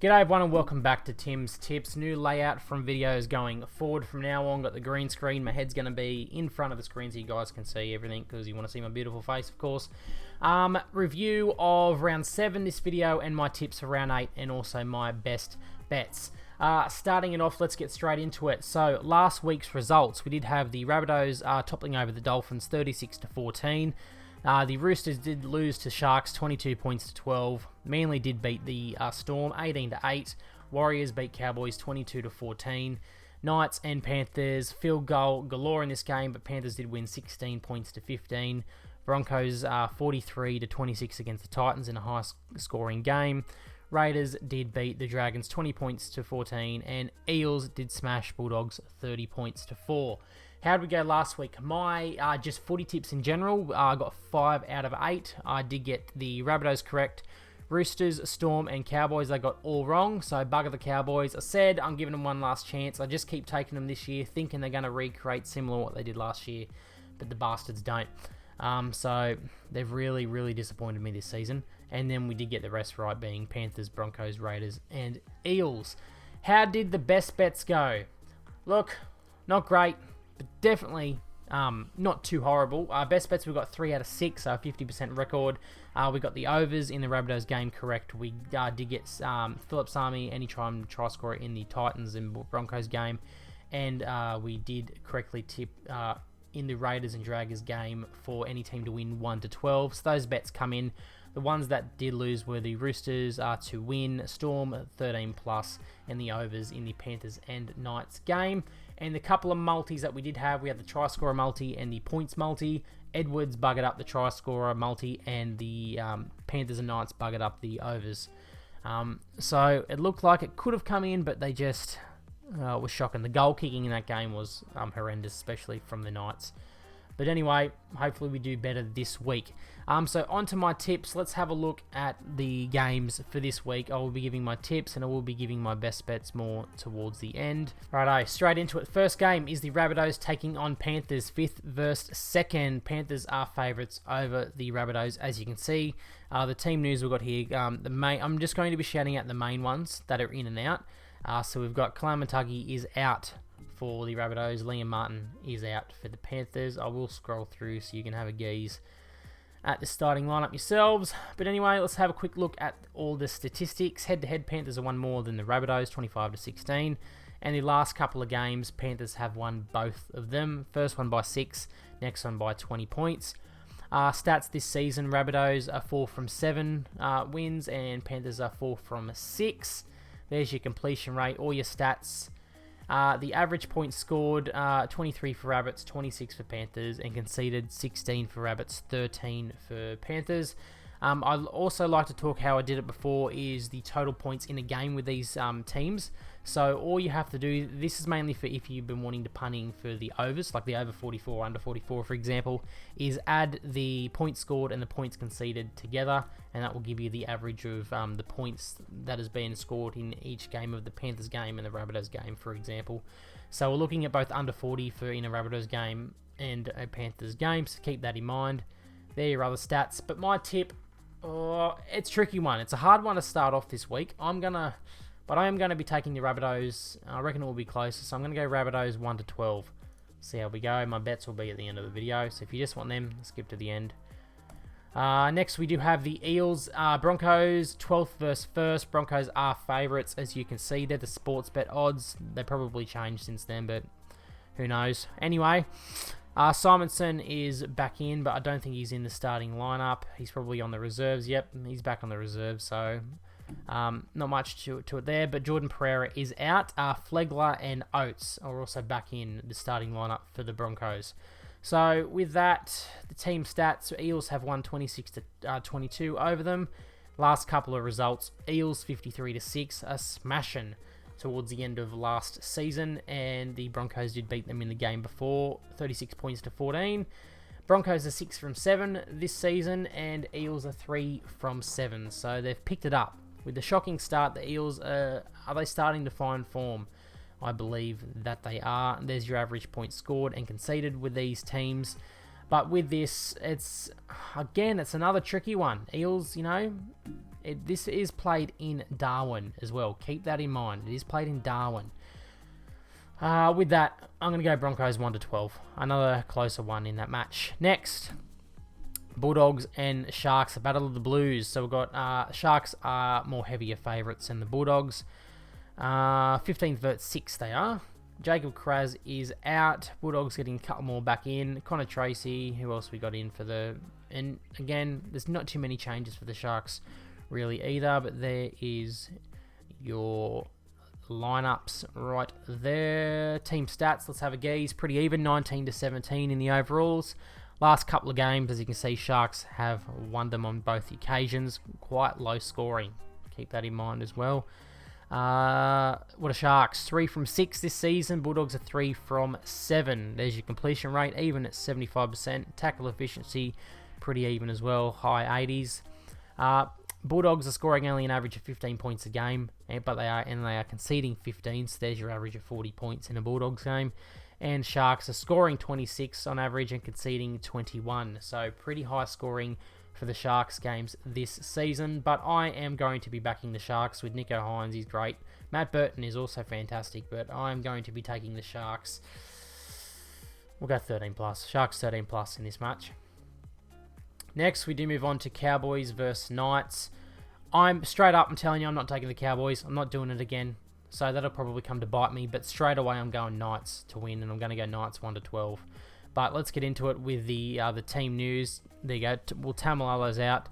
G'day everyone and welcome back to Tim's Tips. New layout from videos going forward from now on. Got the green screen. My head's going to be in front of the screen so you guys can see everything because you want to see my beautiful face, of course. Review of round 7 this video and my tips for round 8 and also my best bets. Starting it off, let's get straight into it. So last week's results, we did have the Rabbitohs toppling over the Dolphins 36-14. The Roosters did lose to Sharks 22 points to 12. Manly did beat the Storm 18-8. Warriors beat Cowboys 22-14. Knights and Panthers field goal galore in this game, but Panthers did win 16 points to 15. Broncos 43-26 against the Titans in a high scoring game. Raiders did beat the Dragons 20 points to 14, and Eels did smash Bulldogs 30 points to 4. How did we go last week? My just footy tips in general, I got 5 out of 8. I did get the Rabbitohs correct. Roosters, Storm, and Cowboys, I got all wrong, so bugger the Cowboys. I said I'm giving them one last chance. I just keep taking them this year, thinking they're going to recreate similar to what they did last year, but the bastards don't. So they've really disappointed me this season. And then we did get the rest right, being Panthers, Broncos, Raiders, and Eels. How did the best bets go? Look, not great, but definitely not too horrible. Best bets, we got 3 out of 6, so 50% record. We got the overs in the Rabbitohs game correct. We did get Philip Sami, anytime try scorer in the Titans and Broncos game. And we did correctly tip in the Raiders and Dragons game for any team to win 1-12. So those bets come in. The ones that did lose were the Roosters to win, Storm 13+, and the overs in the Panthers and Knights game. And the couple of multis that we did have, we had the try scorer multi and the points multi. Edwards buggered up the try scorer multi, and the Panthers and Knights buggered up the overs. So it looked like it could have come in, but they just was shocking. The goal kicking in that game was horrendous, especially from the Knights. But anyway, hopefully we do better this week. So on to my tips. Let's have a look at the games for this week. I will be giving my tips and I will be giving my best bets more towards the end. Righto, straight into it. First game is the Rabbitohs taking on Panthers, 5th versus 2nd. Panthers are favourites over the Rabbitohs, as you can see. The team news we've got here, I'm just going to be shouting out the main ones that are in and out. So we've got Kalamatagi is out for the Rabbitohs. Liam Martin is out for the Panthers. I will scroll through so you can have a gaze at the starting lineup yourselves. But anyway, let's have a quick look at all the statistics. Head-to-head, Panthers have won more than the Rabbitohs, 25-16. And the last couple of games, Panthers have won both of them. First one by 6, next one by 20 points. Stats this season, Rabbitohs are 4 from 7 wins, and Panthers are 4 from 6. There's your completion rate, all your stats. The average points scored, 23 for Rabbits, 26 for Panthers, and conceded 16 for Rabbits, 13 for Panthers. I'd also like to talk how I did it before, is the total points in a game with these teams. So all you have to do, this is mainly for if you've been wanting to punting for the overs, like the over 44, under 44 for example, is add the points scored and the points conceded together, and that will give you the average of the points that has been scored in each game of the Panthers game and the Rabbitohs game, for example. So we're looking at both under 40 for in a Rabbitohs game and a Panthers game, so keep that in mind. There are your other stats, but my tip, it's a tricky one. It's a hard one to start off this week. I am going to be taking the Rabbitohs. I reckon it will be closer, so I'm going to go Rabbitohs 1-12. See how we go. My bets will be at the end of the video, so if you just want them, skip to the end. Next, we do have the Eels. Broncos, 12th versus 1st. Broncos are favourites, as you can see. They're the sports bet odds. They probably changed since then, but who knows. Anyway, Simonson is back in, but I don't think he's in the starting lineup. He's probably on the reserves. Yep, he's back on the reserves, so not much to it there. But Jordan Pereira is out. Flegler and Oates are also back in the starting lineup for the Broncos. So with that, the team stats, Eels have won 26-22 over them. Last couple of results, Eels 53-6, a smashing towards the end of last season, and the Broncos did beat them in the game before, 36 points to 14. Broncos are 6 from 7 this season, and Eels are 3 from 7, so they've picked it up. With the shocking start, the Eels, are they starting to find form? I believe that they are. There's your average points scored and conceded with these teams. But with this, it's another tricky one. Eels, This is played in Darwin as well. Keep that in mind. It is played in Darwin. With that, I'm going to go Broncos 1-12. Another closer one in that match. Next, Bulldogs and Sharks, a battle of the Blues. So we've got Sharks are more heavier favourites than the Bulldogs. 15th versus 6 they are. Jacob Kraz is out. Bulldogs getting a couple more back in. Connor Tracy, who else we got in for the... And again, there's not too many changes for the Sharks really either, but there is your lineups right there. Team stats, let's have a gaze. Pretty even, 19-17 in the overalls. Last couple of games, as you can see, Sharks have won them on both occasions. Quite low scoring. Keep that in mind as well. What are Sharks? 3 from 6 this season. Bulldogs are 3 from 7. There's your completion rate, even at 75%. Tackle efficiency, pretty even as well. High 80s. Bulldogs are scoring only an average of 15 points a game, but they are conceding 15, so there's your average of 40 points in a Bulldogs game. And Sharks are scoring 26 on average and conceding 21, so pretty high scoring for the Sharks games this season. But I am going to be backing the Sharks with Nico Hines. He's great. Matt Burton is also fantastic, but I'm going to be taking the Sharks. We'll go 13+. Sharks 13+ in this match. Next, we do move on to Cowboys versus Knights. I'm telling you, I'm not taking the Cowboys. I'm not doing it again. So that'll probably come to bite me. But straight away, I'm going Knights to win, and I'm going to go Knights 1-12. But let's get into it with the team news. There you go. Well, Tamalolo's out.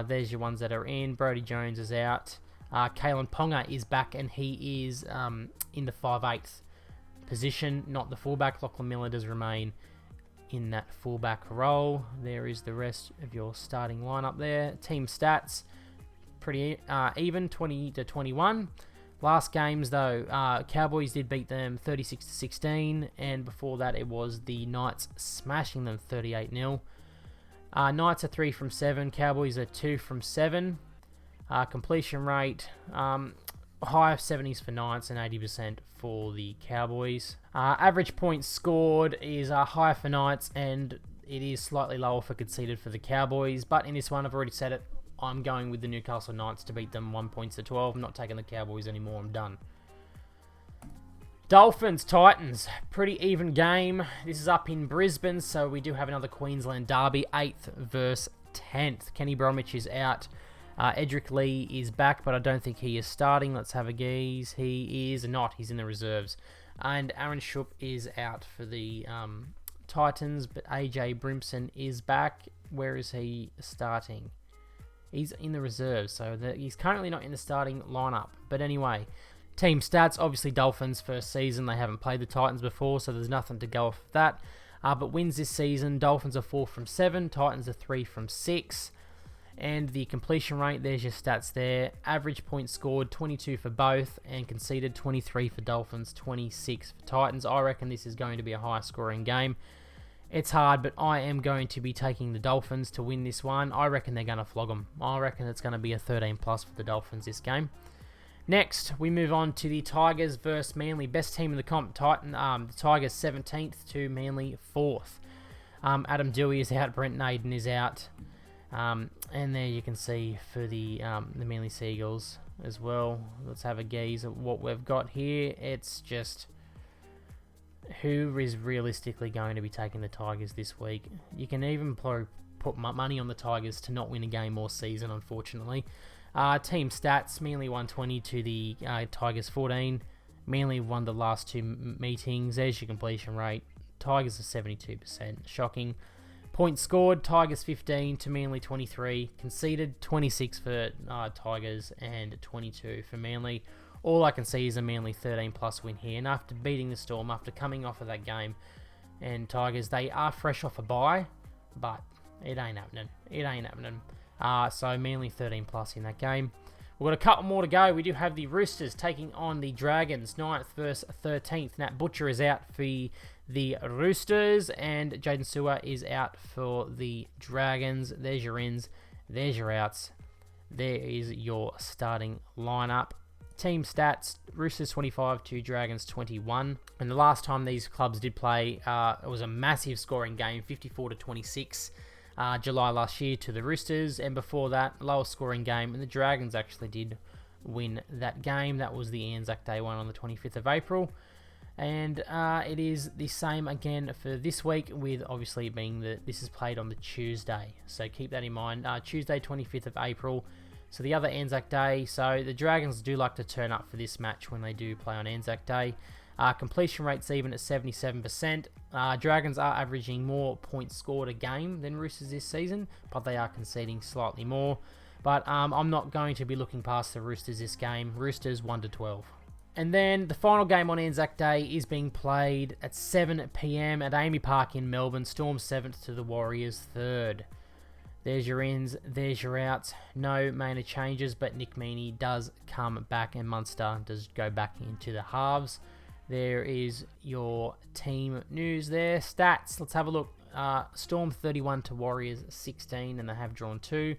There's your ones that are in. Brodie Jones is out. Kalen Ponga is back, and he is in the 5/8 position, not the fullback. Lachlan Miller does remain in that fullback role. There is the rest of your starting lineup there. Team stats, pretty even, 20-21. Last games though, Cowboys did beat them 36-16, and before that it was the Knights smashing them 38-0. Knights are 3 from 7, Cowboys are 2 from 7. Completion rate, high 70s for Knights and 80% for the Cowboys. Average points scored is higher for Knights, and it is slightly lower for conceded for the Cowboys. But in this one, I've already said it, I'm going with the Newcastle Knights to beat them 1-12. I'm not taking the Cowboys anymore. I'm done. Dolphins, Titans. Pretty even game. This is up in Brisbane, so we do have another Queensland derby. 8th versus 10th. Kenny Bromwich is out. Edric Lee is back, but I don't think he is starting. Let's have a gaze. He is not. He's in the reserves. And Aaron Shoop is out for the Titans, but AJ Brimson is back. Where is he starting? He's in the reserves, so he's currently not in the starting lineup. But anyway, team stats, obviously Dolphins first season. They haven't played the Titans before, so there's nothing to go off of that. But wins this season, Dolphins are 4 from 7. Titans are 3 from 6. And the completion rate, there's your stats there. Average points scored, 22 for both, and conceded 23 for Dolphins, 26 for Titans. I reckon this is going to be a high scoring game. It's hard, but I am going to be taking the Dolphins to win this one. I reckon they're going to flog them. I reckon it's going to be a 13+ for the Dolphins this game. Next, we move on to the Tigers versus Manly. Best team in the comp, the Tigers 17th to Manly 4th. Adam Dewey is out, Brent Naden is out. And there you can see for the Manly Seagulls as well. Let's have a gaze at what we've got here. It's just who is realistically going to be taking the Tigers this week. You can even put money on the Tigers to not win a game all season, unfortunately. Team stats, Manly 120 to the Tigers 14. Manly won the last 2 meetings. There's your completion rate. Tigers are 72%. Shocking. Points scored, Tigers 15 to Manly 23. Conceded 26 for Tigers and 22 for Manly. All I can see is a Manly 13+ win here. And after beating the Storm, after coming off of that game, and Tigers, they are fresh off a bye, but it ain't happening. It ain't happening. So Manly 13+ in that game. We've got a couple more to go. We do have the Roosters taking on the Dragons, 9th versus 13th. Nat Butcher is out for the Roosters, and Jaden Sewer is out for the Dragons. There's your ins, there's your outs. There is your starting lineup. Team stats, Roosters 25 to Dragons 21. And the last time these clubs did play, it was a massive scoring game, 54-26. July last year to the Roosters, and before that, lowest scoring game, and the Dragons actually did win that game. That was the Anzac Day one on the 25th of April. And it is the same again for this week, with obviously being that this is played on the Tuesday. So keep that in mind. Tuesday, 25th of April. So the other Anzac Day. So the Dragons do like to turn up for this match when they do play on Anzac Day. Completion rate's even at 77%. Dragons are averaging more points scored a game than Roosters this season, but they are conceding slightly more. But I'm not going to be looking past the Roosters this game. Roosters 1-12. And then the final game on Anzac Day is being played at 7 p.m. at Amy Park in Melbourne. Storm 7th to the Warriors 3rd. There's your ins, there's your outs. No major changes, but Nick Meaney does come back and Munster does go back into the halves. There is your team news there. Stats, let's have a look. Storm 31 to Warriors 16, and they have drawn 2.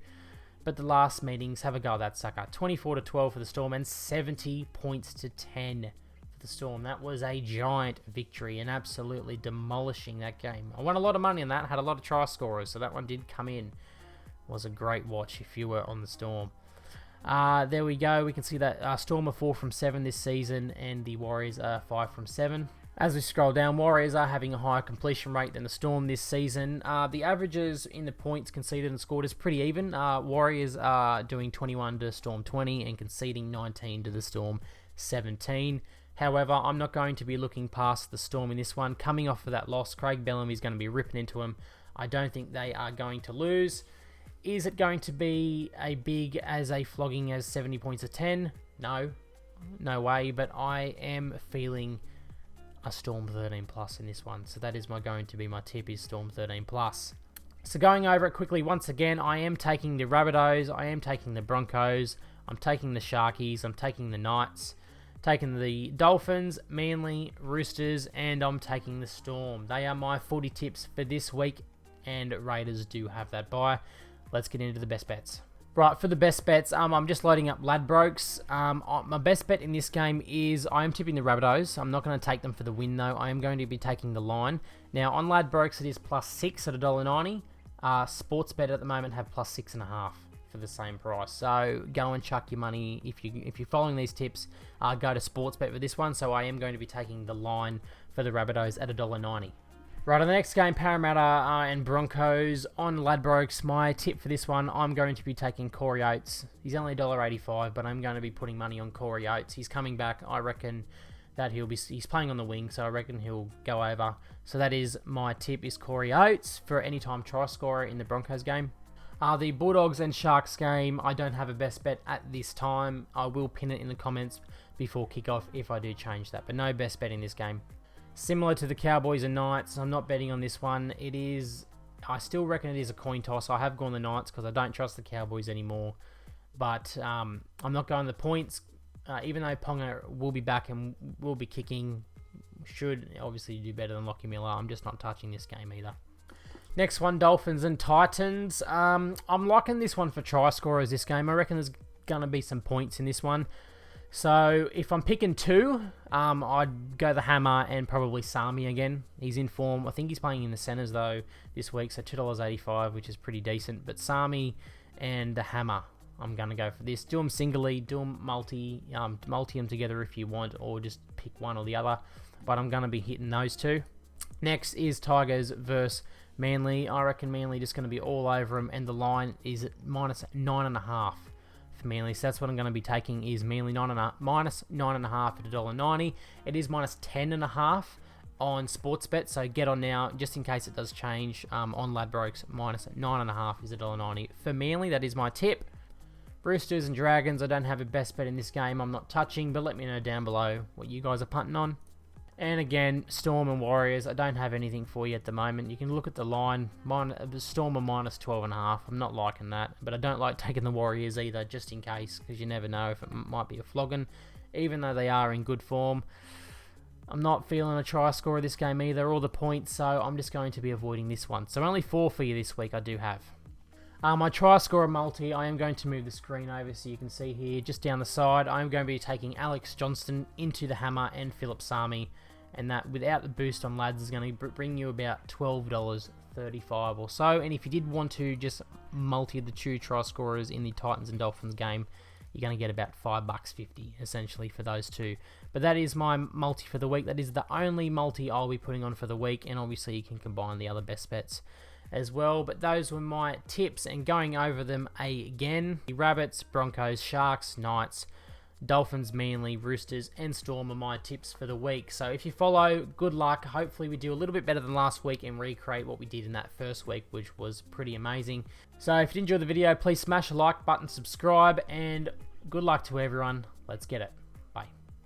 But the last meetings, have a go at that sucker. 24-12 for the Storm and 70 points to 10 for the Storm. That was a giant victory and absolutely demolishing that game. I won a lot of money on that, had a lot of try scorers, so that one did come in. Was a great watch if you were on the Storm. There we go. We can see that Storm are 4 from 7 this season and the Warriors are 5 from 7. As we scroll down, Warriors are having a higher completion rate than the Storm this season. The averages in the points conceded and scored is pretty even. Warriors are doing 21 to Storm 20 and conceding 19 to the Storm 17. However, I'm not going to be looking past the Storm in this one. Coming off of that loss, Craig Bellamy is going to be ripping into them. I don't think they are going to lose. Is it going to be a big as a flogging as 70 points to 10? No way, but I am feeling a Storm 13 plus in this one. So that is going to be my tip, is Storm 13 plus. So going over it quickly once again, I am taking the Rabbitohs, I am taking the Broncos, I'm taking the Sharkies, I'm taking the Knights, taking the Dolphins, Manly, Roosters, and I'm taking the Storm. They are my 40 tips for this week, and Raiders do have that bye. Let's get into the best bets. Right, for the best bets, I'm just loading up Ladbrokes. My best bet in this game is I am tipping the Rabbitohs. I'm not going to take them for the win, though. I am going to be taking the line. Now, on Ladbrokes, it is +6 at $1.90. Sportsbet at the moment have +6.5 for the same price. So go and chuck your money. If you're following these tips, go to Sportsbet for this one. So I am going to be taking the line for the Rabbitohs at $1.90. Right, on the next game, Parramatta and Broncos on Ladbrokes. My tip for this one, I'm going to be taking Corey Oates. He's only $1.85, but I'm going to be putting money on Corey Oates. He's coming back. I reckon that he's playing on the wing, so I reckon he'll go over. So that is my tip, is Corey Oates for anytime try scorer in the Broncos game. The Bulldogs and Sharks game, I don't have a best bet at this time. I will pin it in the comments before kickoff if I do change that, but no best bet in this game. Similar to the Cowboys and Knights, I'm not betting on this one. I still reckon it is a coin toss. I have gone the Knights because I don't trust the Cowboys anymore. But I'm not going the points. Even though Ponga will be back and will be kicking, should obviously do better than Lockie Miller. I'm just not touching this game either. Next one, Dolphins and Titans. I'm liking this one for try scorers this game. I reckon there's going to be some points in this one. So if I'm picking 2, I'd go the Hammer and probably Sami again. He's in form. I think he's playing in the centres though this week, so $2.85, which is pretty decent. But Sami and the Hammer, I'm going to go for this. Do them singly, do them multi them together if you want, or just pick one or the other. But I'm going to be hitting those 2. Next is Tigers versus Manly. I reckon Manly just going to be all over them, and the line is at -9.5. For Manly, so that's what I'm going to be taking, is Manly -9.5 at $1.90. It is -10.5 on Sportsbet, so get on now just in case it does change. On Ladbrokes, -9.5 is $1.90 for Manly. That is my tip. Roosters and Dragons, I don't have a best bet in this game. I'm not touching, but let me know down below what you guys are punting on. And again, Storm and Warriors, I don't have anything for you at the moment. You can look at the line. Storm are -12.5. I'm not liking that. But I don't like taking the Warriors either, just in case, because you never know if it might be a flogging. Even though they are in good form, I'm not feeling a try scorer this game either, all the points, so I'm just going to be avoiding this one. So only 4 for you this week I do have. My try scorer multi, I am going to move the screen over so you can see here, just down the side, I am going to be taking Alex Johnston into the Hammer and Philip Sami. And that, without the boost on Lads, is going to bring you about $12.30 $1.35 or so. And if you did want to just multi the two try scorers in the Titans and Dolphins game, you're going to get about $5.50 essentially for those two. But that is my multi for the week. That is the only multi I'll be putting on for the week, and obviously you can combine the other best bets as well. But those were my tips, and going over them again: the Rabbits, Broncos, Sharks, Knights, Dolphins, Manly, Roosters, and Storm are my tips for the week. So if you follow, good luck. Hopefully we do a little bit better than last week and recreate what we did in that first week, which was pretty amazing. So if you enjoyed the video, please smash the like button, subscribe, and good luck to everyone. Let's get it.